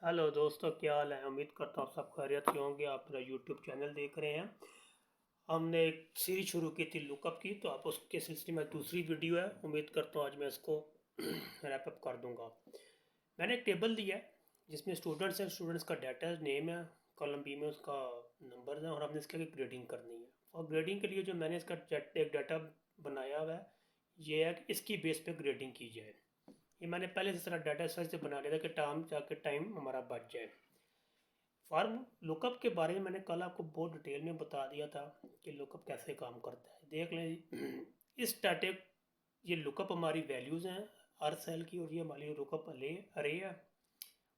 Hello दोस्तों, क्या हाल है। उम्मीद करता हूँ सब खैरियत से होंगे। आप मेरा यूट्यूब चैनल देख रहे हैं। हमने एक सीरीज शुरू की थी लुकअप की, तो आप उसके सिलसिले में दूसरी वीडियो है। उम्मीद करता हूँ आज मैं इसको रैप अप कर दूंगा। मैंने एक टेबल दिया है जिसमें स्टूडेंट्स हैं, स्टूडेंट्स का डाटा है, नेम है, कॉलम बी में उसका नंबर है, और हमने इसके ग्रेडिंग करनी है। और ग्रेडिंग के लिए जो मैंने इसका एक डाटा बनाया हुआ है, ये है कि इसकी बेस पे ग्रेडिंग की जाए। ये मैंने पहले से सारा डाटा सर्च से बना लिया था कि टाइम हमारा बच जाए। फॉर्म लुकअप के बारे में मैंने कल आपको बहुत डिटेल में बता दिया था कि लुकअप कैसे काम करता है। देख लें इस डाटे, ये लुकअप हमारी वैल्यूज़ हैं हर सेल की, और ये हमारी लुकअप अरे है,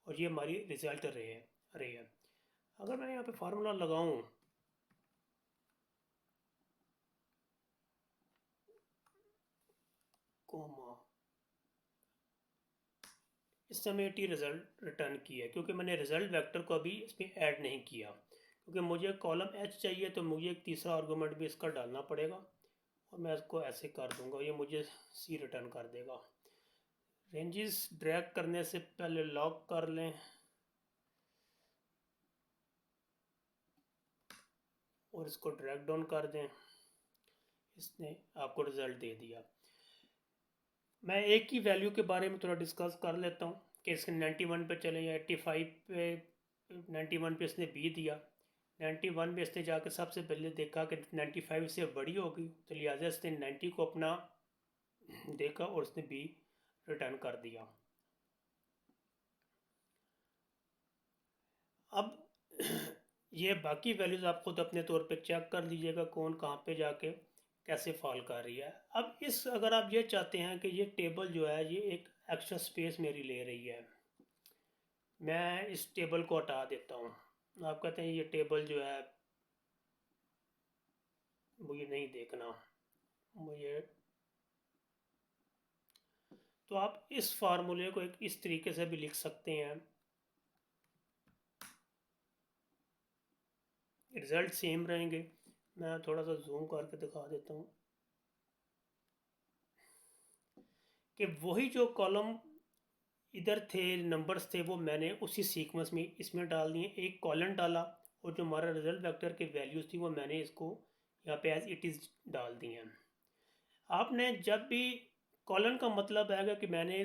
और ये हमारी रिजल्ट अरे है। अगर मैं यहाँ पे फार्मूला लगाऊं, कोमा, इस समय टी रिज़ल्ट रिटर्न किया है क्योंकि मैंने रिज़ल्ट वेक्टर को अभी इसमें ऐड नहीं किया, क्योंकि मुझे कॉलम एच चाहिए तो मुझे एक तीसरा आर्गूमेंट भी इसका डालना पड़ेगा। और मैं इसको ऐसे कर दूंगा, ये मुझे सी रिटर्न कर देगा। रेंजेस ड्रैग करने से पहले लॉक कर लें, और इसको ड्रैग डाउन कर दें। इसने आपको रिज़ल्ट दे दिया। मैं एक ही वैल्यू के बारे में थोड़ा डिस्कस कर लेता हूँ कि इसके 91 पे चले या 85 पे। 91 पे इसने बी दिया। 91 पे इसने जाकर सबसे पहले देखा कि 95 से बड़ी होगी, तो लिहाजा इसने 90 को अपना देखा और उसने बी रिटर्न कर दिया। अब ये बाकी वैल्यूज़ आप खुद अपने तौर पे चेक कर लीजिएगा कौन कहाँ पे जाके कैसे फॉल कर रही है। अब इस अगर आप ये चाहते हैं कि ये टेबल जो है ये एक एक्स्ट्रा स्पेस मेरी ले रही है, मैं इस टेबल को हटा देता हूँ। आप कहते हैं ये टेबल जो है मुझे नहीं देखना, मुझे, तो आप इस फार्मूले को एक इस तरीके से भी लिख सकते हैं। रिज़ल्ट सेम रहेंगे। मैं थोड़ा सा जूम करके दिखा देता हूँ कि वही जो कॉलम इधर थे, नंबर्स थे, वो मैंने उसी सीक्वेंस में इसमें डाल दिए। एक कॉलन डाला, और जो हमारा रिजल्ट वेक्टर के वैल्यूज़ थी वो मैंने इसको यहाँ पे एज इट इज़ डाल दी हैं। आपने जब भी कॉलन का मतलब है कि मैंने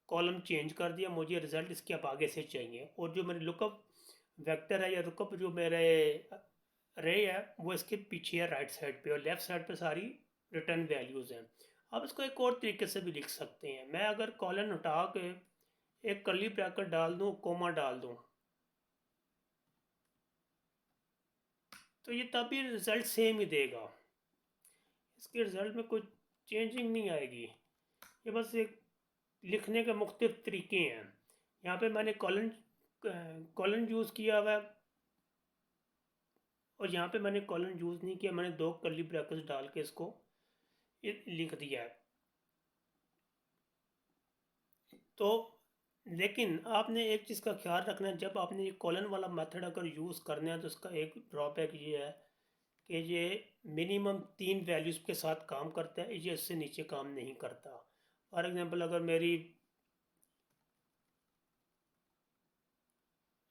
कॉलम चेंज कर दिया, मुझे रिज़ल्ट इसके अब आगे से चाहिए, और जो मेरे लुकअप वेक्टर है या लुकअप जो मेरे रे है वो इसके पीछे है राइट साइड पे, और लेफ़्ट साइड पे सारी रिटर्न वैल्यूज़ हैं। अब इसको एक और तरीके से भी लिख सकते हैं। मैं अगर कॉलन हटा के एक कर्ली ब्रैकेट डाल दूँ, कोमा डाल दूँ, तो ये तभी रिज़ल्ट सेम ही देगा। इसके रिज़ल्ट में कोई चेंजिंग नहीं आएगी। ये बस एक लिखने के मुख्तलिफ तरीके हैं। यहाँ पे मैंने कॉलन कॉलन यूज़ किया हुआ है, और यहाँ पे मैंने कॉलन यूज़ नहीं किया, मैंने दो कर्ली ब्रैकेट्स डाल के इसको लिख दिया है। तो लेकिन आपने एक चीज़ का ख्याल रखना है, जब आपने ये कॉलन वाला मेथड अगर यूज़ करना है तो उसका एक ड्रॉबैक ये है कि ये मिनिमम 3 वैल्यूज़ के साथ काम करता है, ये इससे नीचे काम नहीं करता। फॉर एग्ज़ाम्पल अगर मेरी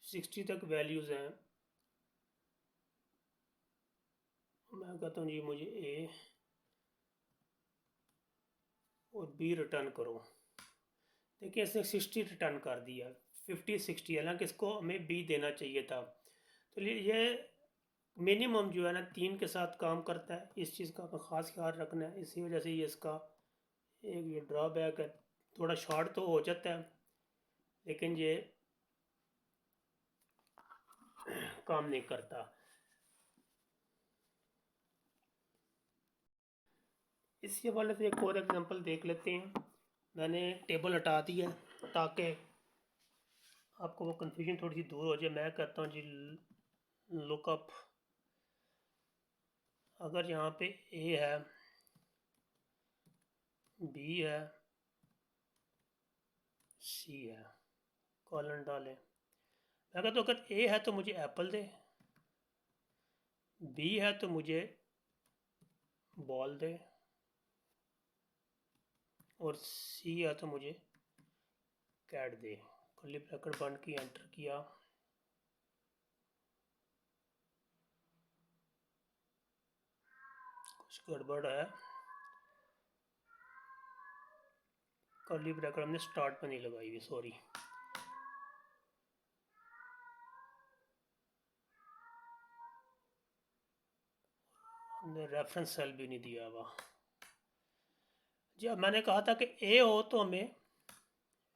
60 तक वैल्यूज़ हैं, मैं कहता हूँ जी मुझे ए और बी रिटर्न करो। देखिए इसने 60 रिटर्न कर दिया, 50 60, हालांकि इसको हमें बी देना चाहिए था। तो ये मिनिमम जो है ना 3 के साथ काम करता है, इस चीज़ का ख़ास ख्याल रखना है। इसी वजह से ये इसका एक ये ड्रॉबैक है। थोड़ा शॉर्ट तो हो जाता है, लेकिन ये काम नहीं करता। इसी हवाले से एक और एग्जांपल देख लेते हैं। मैंने टेबल हटा दी है ताकि आपको वो कन्फ्यूजन थोड़ी सी दूर हो जाए। मैं कहता हूँ जी लुकअप, अगर यहाँ पे ए है, बी है, सी है, कॉलन डालें। मैं कहता हूँ अगर ए है तो मुझे एप्पल दे, बी है तो मुझे बॉल दे, और सी है तो मुझे कैट दे। कर्ली ब्रैकेट बंद की, एंटर किया। कुछ गड़बड़ है, कर्ली ब्रैकेट हमने स्टार्ट में नहीं लगाई हुई, सॉरी। हमने रेफरेंस सेल भी नहीं दिया हुआ। जी, अब मैंने कहा था कि ए हो तो हमें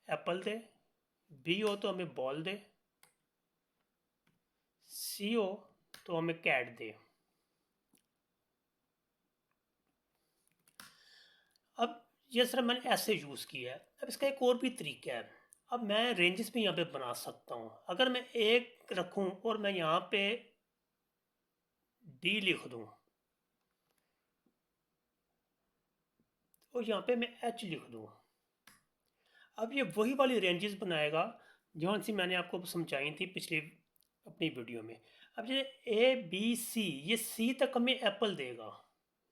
एप्पल दे, बी हो तो हमें बॉल दे, सी हो तो हमें कैट दे। अब ये सर मैंने ऐसे यूज़ किया है। अब इसका एक और भी तरीका है। अब मैं रेंजेस भी यहाँ पे बना सकता हूँ। अगर मैं एक रखूँ और मैं यहाँ पे डी लिख दूँ और यहाँ पे मैं एच लिख दूँ, अब ये वही वाली रेंजेस बनाएगा जौन सी मैंने आपको समझाई थी पिछली अपनी वीडियो में। अब ये ए बी सी, ये सी तक हमें एप्पल देगा।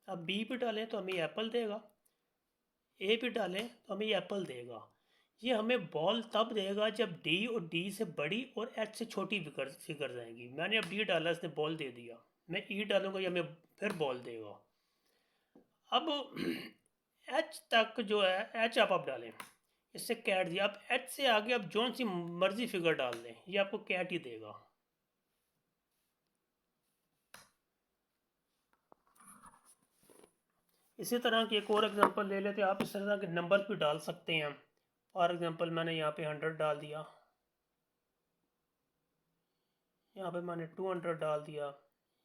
अब बी भी डालें तो हमें एप्पल देगा, ए भी डालें तो हमें एप्पल देगा। ये हमें बॉल तब देगा जब डी और डी से बड़ी और एच से छोटी फिगर जाएंगी। मैंने अब डी डाला, इसने बॉल दे दिया। मैं ई डालूंगा, ये हमें फिर बॉल देगा। अब एच तक जो है, एच आप डालें, इससे कैट दिया। अब एच से आगे आप जौन सी मर्जी फिगर डाल दें, ये आपको कैट ही देगा। इसी तरह की एक और एग्जांपल ले लेते हैं। आप इस तरह के नंबर भी डाल सकते हैं। फॉर एग्जांपल मैंने यहाँ पे 100 डाल दिया, यहाँ पे मैंने 200 डाल दिया,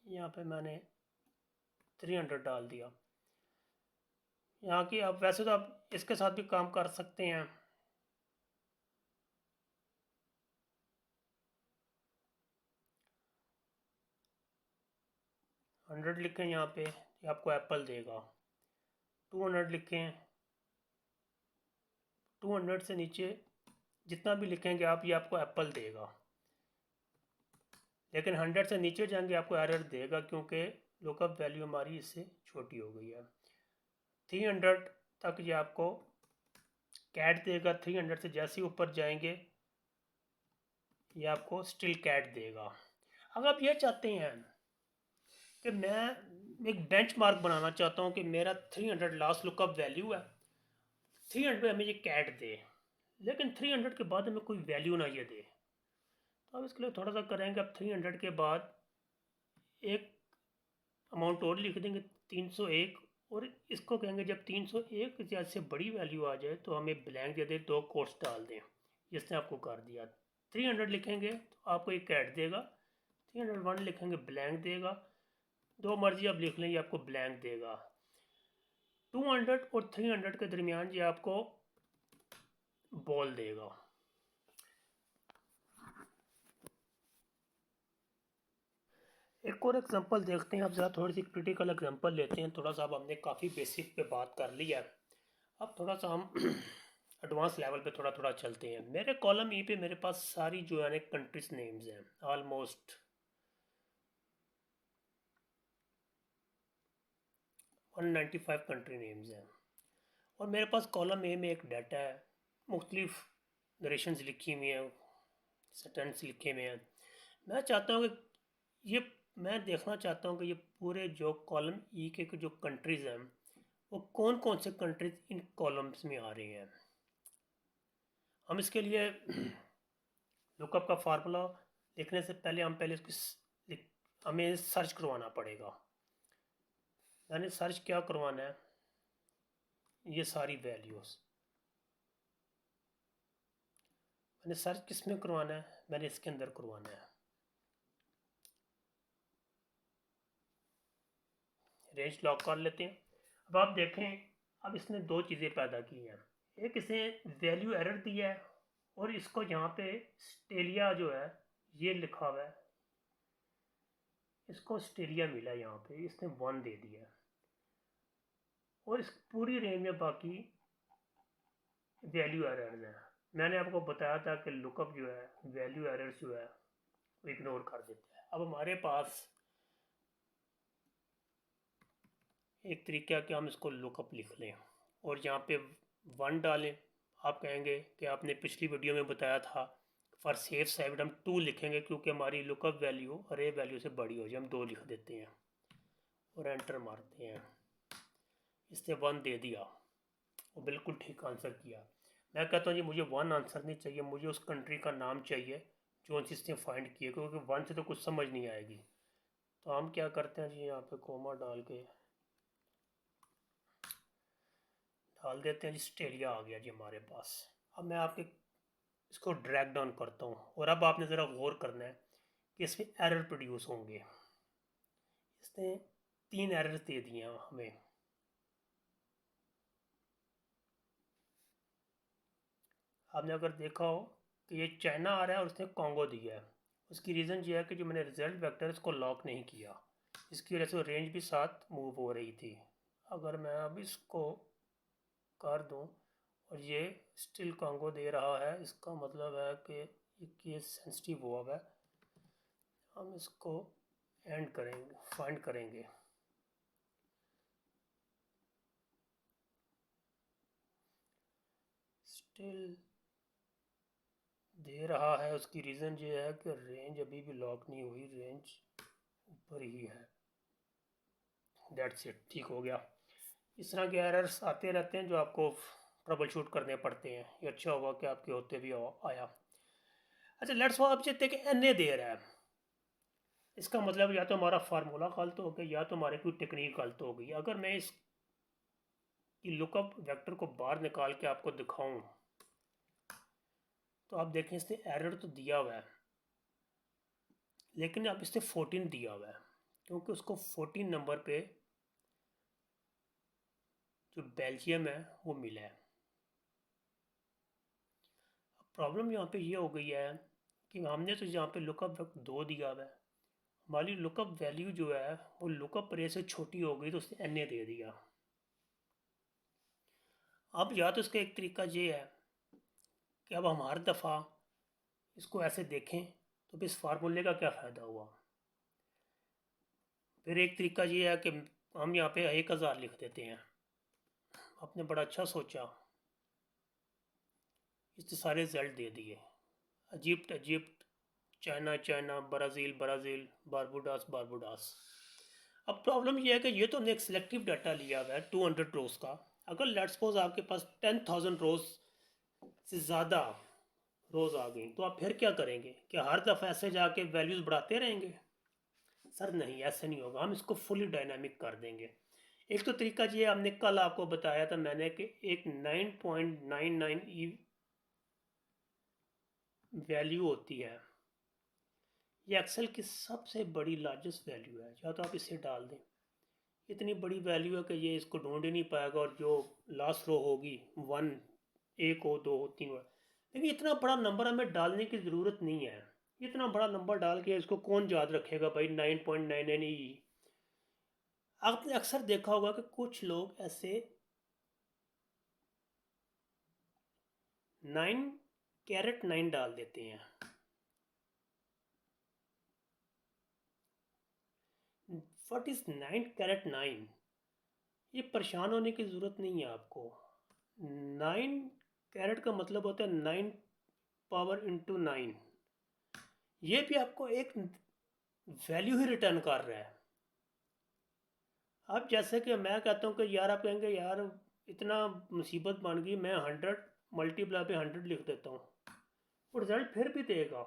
यहाँ पे मैंने 300 डाल दिया। यहाँ की आप वैसे तो आप इसके साथ भी काम कर सकते हैं। हंड्रेड लिखें यहाँ पे, ये आपको एप्पल देगा। 200 लिखें, 200 से नीचे जितना भी लिखेंगे आप, ये आपको एप्पल देगा। लेकिन 100 से नीचे जाएंगे आपको एरर देगा, क्योंकि लुकअप वैल्यू हमारी इससे छोटी हो गई है। 300 तक ये आपको कैट देगा। 300 से जैसे ही ऊपर जाएंगे ये आपको स्टिल कैट देगा। अगर आप ये चाहते हैं कि मैं एक बेंचमार्क बनाना चाहता हूँ कि मेरा 300 लास्ट लुकअप वैल्यू है, 300 हमें ये कैट दे, लेकिन 300 के बाद हमें कोई वैल्यू ना ये दे, तो अब इसके लिए थोड़ा सा करेंगे। अब 300 के बाद एक अमाउंट और लिख देंगे, 301, और इसको कहेंगे जब 301 से बड़ी वैल्यू आ जाए तो हमें ब्लैंक दे दे, 2 कोट्स डाल दें। इसने आपको कर दिया। 300 लिखेंगे तो आपको एक कैट देगा, 301 लिखेंगे ब्लैंक देगा, दो मर्जी आप लिख लें, ये आपको ब्लैंक देगा। 200 और 300 के दरमियान ये आपको बॉल देगा। एक और एग्जांपल देखते हैं। अब ज़रा थोड़ी सी क्रिटिकल एग्जांपल लेते हैं। थोड़ा सा अब हमने काफ़ी बेसिक पे बात कर ली है, अब थोड़ा सा हम एडवांस लेवल पे थोड़ा थोड़ा चलते हैं। मेरे कॉलम ई पे मेरे पास सारी जो है कंट्रीज नेम्स हैं, ऑलमोस्ट 195 कंट्री नेम्स हैं। और मेरे पास कॉलम ए में एक डाटा है, मुख्तलिफ नरेशंस लिखी हुई हैं, सेंटेंस लिखे हुए हैं। मैं चाहता हूँ कि ये मैं देखना चाहता हूँ कि ये पूरे जो कॉलम ई के जो कंट्रीज़ हैं वो कौन कौन से कंट्रीज इन कॉलम्स में आ रही हैं। हम इसके लिए लुकअप का फार्मूला लिखने से पहले हम पहले इसको हमें सर्च करवाना पड़ेगा। मैंने सर्च क्या करवाना है, ये सारी वैल्यूज़ मैंने सर्च किस में करवाना है, मैंने इसके अंदर करवाना है। रेंज लॉक कर लेते हैं। अब आप देखें, अब इसने दो चीज़ें पैदा की हैं। एक इसे वैल्यू एरर दिया है, और इसको यहाँ पे स्टेलिया जो है ये लिखा हुआ है, इसको स्टेलिया मिला यहाँ पे, इसने 1 दे दिया। और इस पूरी रेंज में बाकी वैल्यू एरर्स हैं। मैंने आपको बताया था कि लुकअप जो है वैल्यू एरर्स जो है वो इग्नोर कर देता है। अब हमारे पास एक तरीका कि हम इसको लुकअप लिख लें और यहाँ पे 1 डालें। आप कहेंगे कि आपने पिछली वीडियो में बताया था फॉर सेफ साइड हम 2 लिखेंगे क्योंकि हमारी लुकअप वैल्यू अरे वैल्यू से बड़ी हो जाए, हम 2 लिख देते हैं और एंटर मारते हैं। इसने 1 दे दिया, वो बिल्कुल ठीक आंसर किया। मैं कहता हूँ जी मुझे 1 आंसर नहीं चाहिए, मुझे उस कंट्री का नाम चाहिए जो इसने फाइंड किया, क्योंकि 1 से तो कुछ समझ नहीं आएगी। तो हम क्या करते हैं जी, यहाँ पे कोमा डाल देते हैं जी, ऑस्ट्रेलिया आ गया जी हमारे पास। अब मैं आपके इसको ड्रैग डाउन करता हूँ और अब आपने ज़रा गौर करना है कि इसमें एरर प्रोड्यूस होंगे। इसने 3 एरर दे दिए हैं हमें। आपने अगर देखा हो कि ये चाइना आ रहा है और उसने कॉन्गो दिया है, उसकी रीज़न ये है कि जो मैंने रिजल्ट वेक्टर इसको लॉक नहीं किया, इसकी वजह से रेंज भी साथ मूव हो रही थी। अगर मैं अब इसको कर दूं और ये स्टिल कॉन्गो दे रहा है, इसका मतलब है कि ये केस सेंसिटिव हुआ है। हम इसको एंड करेंगे, फाइंड करेंगे। स्टिल दे रहा है, उसकी रीज़न ये है कि रेंज अभी भी लॉक नहीं हुई, रेंज ऊपर ही है। दैट्स इट, ठीक हो गया। इस तरह के एरर्स आते रहते हैं जो आपको ट्रबल शूट करने पड़ते हैं। ये अच्छा हुआ कि आपके होते भी आया। अच्छा लेट्स सपोज अब चलते कि एन ए दे रहा है, इसका मतलब या तो हमारा फार्मूला गलत हो गया या तो हमारी कोई टेक्निक गलत हो गई। अगर मैं इस लुकअप वेक्टर को बाहर निकाल के आपको दिखाऊं तो आप देखें इसने एरर तो दिया हुआ है, लेकिन अब इसने 14 दिया हुआ है क्योंकि उसको 14 नंबर पे जो बेल्जियम है वो मिला है। अब प्रॉब्लम यहाँ पे ये हो गई है कि हमने तो यहाँ पे लुकअप 2 दिया हुआ है, हमारी लुकअप वैल्यू जो है वो लुकअप रे से छोटी हो गई तो उसने एन ए दे दिया। अब या तो इसका एक तरीका ये है कि अब हम हर दफ़ा इसको ऐसे देखें तो फिर इस फार्मूले का क्या फ़ायदा हुआ। फिर एक तरीका ये है कि हम यहाँ पे 1000 लिख देते हैं। आपने बड़ा अच्छा सोचा, इसने सारे रिजल्ट दे दिए, Egypt Egypt, China China, Brazil Brazil, Barbudas Barbudas. अब प्रॉब्लम ये है कि ये तो हमने एक सिलेक्टिव डाटा लिया हुआ है 200 रोज़ का। अगर लेट्स सपोज आपके पास 10,000 रोज़ से ज़्यादा रोज़ आ गई तो आप फिर क्या करेंगे? क्या हर दफ़ा ऐसे जाके वैल्यूज़ बढ़ाते रहेंगे? सर नहीं, ऐसे नहीं होगा, हम इसको फुली डायनामिक कर देंगे। एक तो तरीका ये हमने कल आपको बताया था मैंने कि एक 9.99 ई वैल्यू होती है, ये एक्सेल की सबसे बड़ी लार्जेस्ट वैल्यू है। या तो आप इसे डाल दें, इतनी बड़ी वैल्यू है कि ये इसको ढूंढ ही नहीं पाएगा और जो लास्ट रो होगी 1, 1 हो 2 हो 3 हो, लेकिन इतना बड़ा नंबर हमें डालने की ज़रूरत नहीं है। इतना बड़ा नंबर डाल के इसको कौन याद रखेगा भाई 9.99 ई। आपने अक्सर देखा होगा कि कुछ लोग ऐसे 9 कैरेट 9 डाल देते हैं। What is 9 caret 9? ये परेशान होने की ज़रूरत नहीं है आपको। 9 कैरेट का मतलब होता है 9 पावर × 9। ये भी आपको एक वैल्यू ही रिटर्न कर रहा है। अब जैसे कि मैं कहता हूँ कि यार आप कहेंगे यार इतना मुसीबत बन गई, मैं 100 मल्टीप्लाई पे 100 लिख देता हूँ, वो रिजल्ट फिर भी देगा।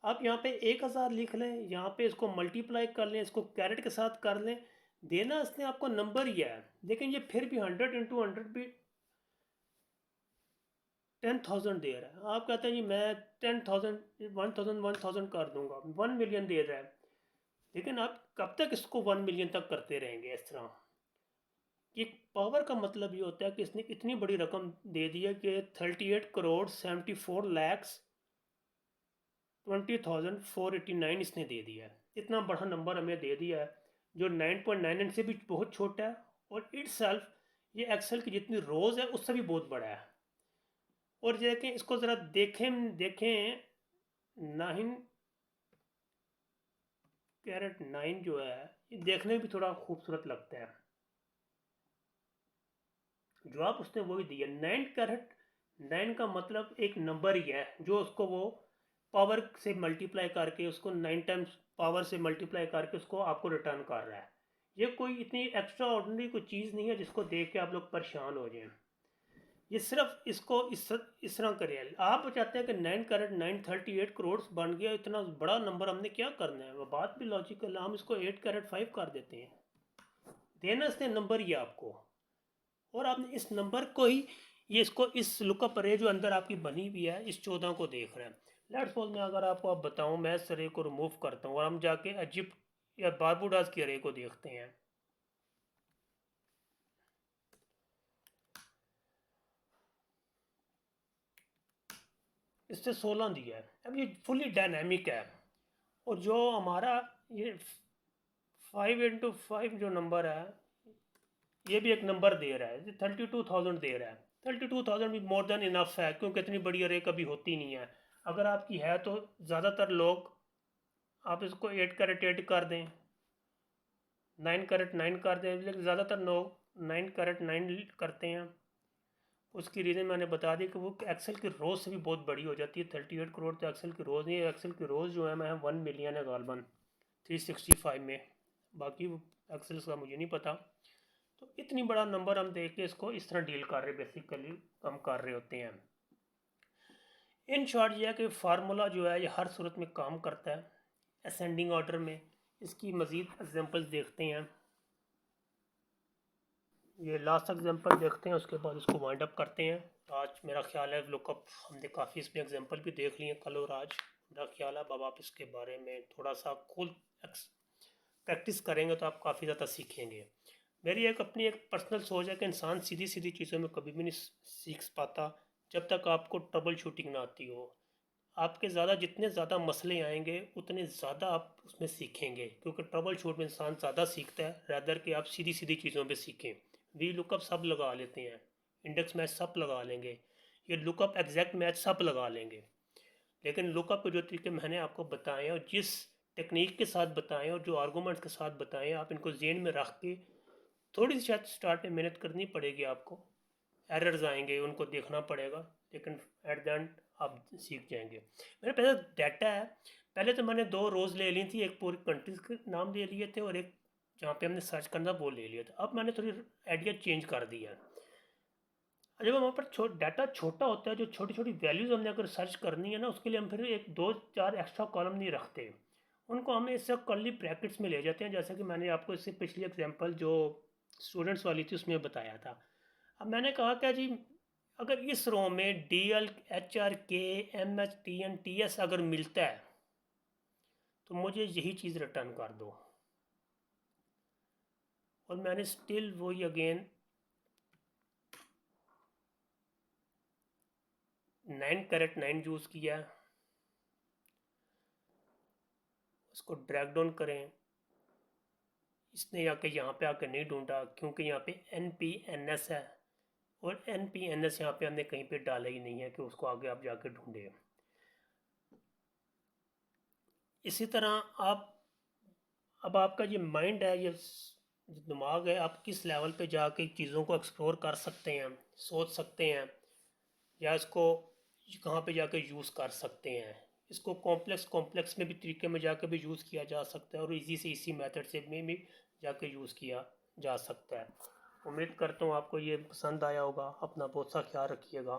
आप यहाँ पे 1000 लिख लें, यहाँ पे इसको मल्टीप्लाई कर लें, इसको कैरेट के साथ कर लें, देना इसने आपको नंबर ही है, लेकिन ये फिर भी 100 × 100 भी 10,000 दे रहा है। आप कहते हैं जी मैं 10,000 1000 कर दूंगा, 1 मिलियन दे रहा है, लेकिन आप कब तक इसको 1 मिलियन तक करते रहेंगे इस तरह। ये पावर का मतलब ये होता है कि इसने इतनी बड़ी रकम दे दी है कि 38,74,20,489 इसने दे दिया है। इतना बड़ा नंबर हमें दे दिया है जो 9.99 से भी बहुत छोटा है, और इटसेल्फ ये एक्सेल की जितनी रोज़ है उससे भी बहुत बड़ा है। और देखें इसको ज़रा देखें देखें 9 कैरेट 9 जो है ये देखने में भी थोड़ा खूबसूरत लगता है। जवाब उसने वही दिया, 9 कैरेट 9 का मतलब एक नंबर ही है जो उसको वो पावर से मल्टीप्लाई करके उसको 9 टाइम्स पावर से मल्टीप्लाई करके उसको आपको रिटर्न कर रहा है। ये कोई इतनी एक्स्ट्रा ऑर्डिनरी कोई चीज़ नहीं है जिसको देख के आप लोग परेशान हो जाएं। ये सिर्फ इसको इस तरह करिए। आप चाहते हैं कि 9 कैरेट 938 करोड़ बन गया, इतना बड़ा नंबर हमने क्या करना है? वो बात भी लॉजिकल है, हम इसको 8 कैरेट 5 कर देते हैं। देना इसने नंबर ही आपको, और आपने इस नंबर को ही ये इसको इस लुकअप अरे जो अंदर आपकी बनी हुई है इस 14 को देख रहे हैं। लेट्स सपोज मैं अगर आपको अब बताऊं, मैं इस अरे को रिमूव करता हूं और हम जाके इजिप्ट या बारबुडास की अरे को देखते हैं। इससे 16 दिया है। अब ये फुली डायनेमिक है, और जो हमारा ये 5 × 5 जो नंबर है ये भी एक नंबर दे रहा है, 32,000 दे रहा है। 32,000 भी मोर देन इनफ है, क्योंकि इतनी बड़ी अरे कभी होती नहीं है। अगर आपकी है तो ज़्यादातर लोग आप इसको 8 कैरेट 8 कर दें, 9 कैरेट 9 कर दें, लेकिन ज़्यादातर लोग 9 कैरेट 9 करते हैं। उसकी रीज़न मैंने बता दी कि वो एक्सेल की रोज़ से भी बहुत बड़ी हो जाती है। 38 करोड़ तो एक्सेल की रोज़ नहीं है। एक्सेल की रोज़ जो है मैं 1 मिलियन है गालबन 365 में, बाकी एक्सेल का मुझे नहीं पता। तो इतनी बड़ा नंबर हम देख के इसको इस तरह डील कर रहे, बेसिकली कम कर रहे होते हैं। इन शॉर्ट ये है कि फार्मूला जो है ये हर सूरत में काम करता है असेंडिंग ऑर्डर में। इसकी मज़ीद एग्जांपल्स देखते हैं, ये लास्ट एग्जांपल देखते हैं, उसके बाद इसको वाइंड अप करते हैं। आज मेरा ख्याल है लुकअप हमने काफ़ी इसमें एग्जांपल भी देख लिए कल और आज। मेरा ख्याल है अब आप इसके बारे में थोड़ा सा खुद प्रैक्टिस करेंगे तो आप काफ़ी ज़्यादा सीखेंगे। मेरी अपनी एक पर्सनल सोच है कि इंसान सीधी सीधी चीज़ों में कभी भी नहीं सीख पाता जब तक आपको ट्रबल शूटिंग ना आती हो। आपके जितने ज़्यादा मसले आएंगे उतने ज़्यादा आप उसमें सीखेंगे, क्योंकि ट्रबल शूट में इंसान ज़्यादा सीखता है रैदर कि आप सीधी सीधी चीज़ों पे सीखें। वी लुकअप सब लगा लेते हैं, इंडेक्स मैच सब लगा लेंगे, ये लुकअप एग्जैक्ट मैच सब लगा लेंगे, लेकिन लुकअप के जो तरीके मैंने आपको बताए हैं और जिस टेक्निक के साथ बताएं और जो आर्गूमेंट्स के साथ बताएं, आप इनको जेन में रख के थोड़ी सी शायद स्टार्ट में मेहनत करनी पड़ेगी आपको, एरर्स आएंगे उनको देखना पड़ेगा, लेकिन एट द एंड आप सीख जाएंगे। मेरे पास डाटा है, पहले तो मैंने 2 रोज़ ले ली थी, एक पूरी कंट्रीज के नाम ले लिए थे और एक जहाँ पे हमने सर्च करना वो ले लिया था। अब मैंने थोड़ी आइडिया चेंज कर दिया है। जब हमारे पर डाटा छोटा होता है, जो छोटी छोटी वैल्यूज़ हमने अगर सर्च करनी है ना, उसके लिए हम फिर 1 2 4 एक्स्ट्रा कॉलम नहीं रखते, उनको हमें इससे कर्ली ब्रैकेट्स में ले जाते हैं, जैसे कि मैंने आपको इससे पिछली एग्जांपल जो स्टूडेंट्स वाली थी उसमें बताया था। अब मैंने कहा क्या जी, अगर इस रो में DL HRK MHTN TS अगर मिलता है तो मुझे यही चीज़ रिटर्न कर दो, और मैंने स्टिल वही अगेन 9 कैरेट 9 यूज़ किया। उसको ड्रैग डाउन करें, इसने आके यहाँ पे आके नहीं ढूंढा क्योंकि यहाँ पे NPNS है, और NPNS यहाँ पे हमने कहीं पे डाला ही नहीं है कि उसको आगे आप जाके ढूंढे। इसी तरह आप, अब आपका ये माइंड है, ये दिमाग है, आप किस लेवल पे जाके चीज़ों को एक्सप्लोर कर सकते हैं, सोच सकते हैं, या इसको कहाँ पे जाके यूज़ कर सकते हैं। इसको कॉम्प्लेक्स में भी तरीके में जाके भी यूज़ किया जा सकता है, और इजी से इसी मेथड से में भी जाके यूज़ किया जा सकता है। उम्मीद करता हूँ आपको ये पसंद आया होगा। अपना बहुत सा ख्याल रखिएगा।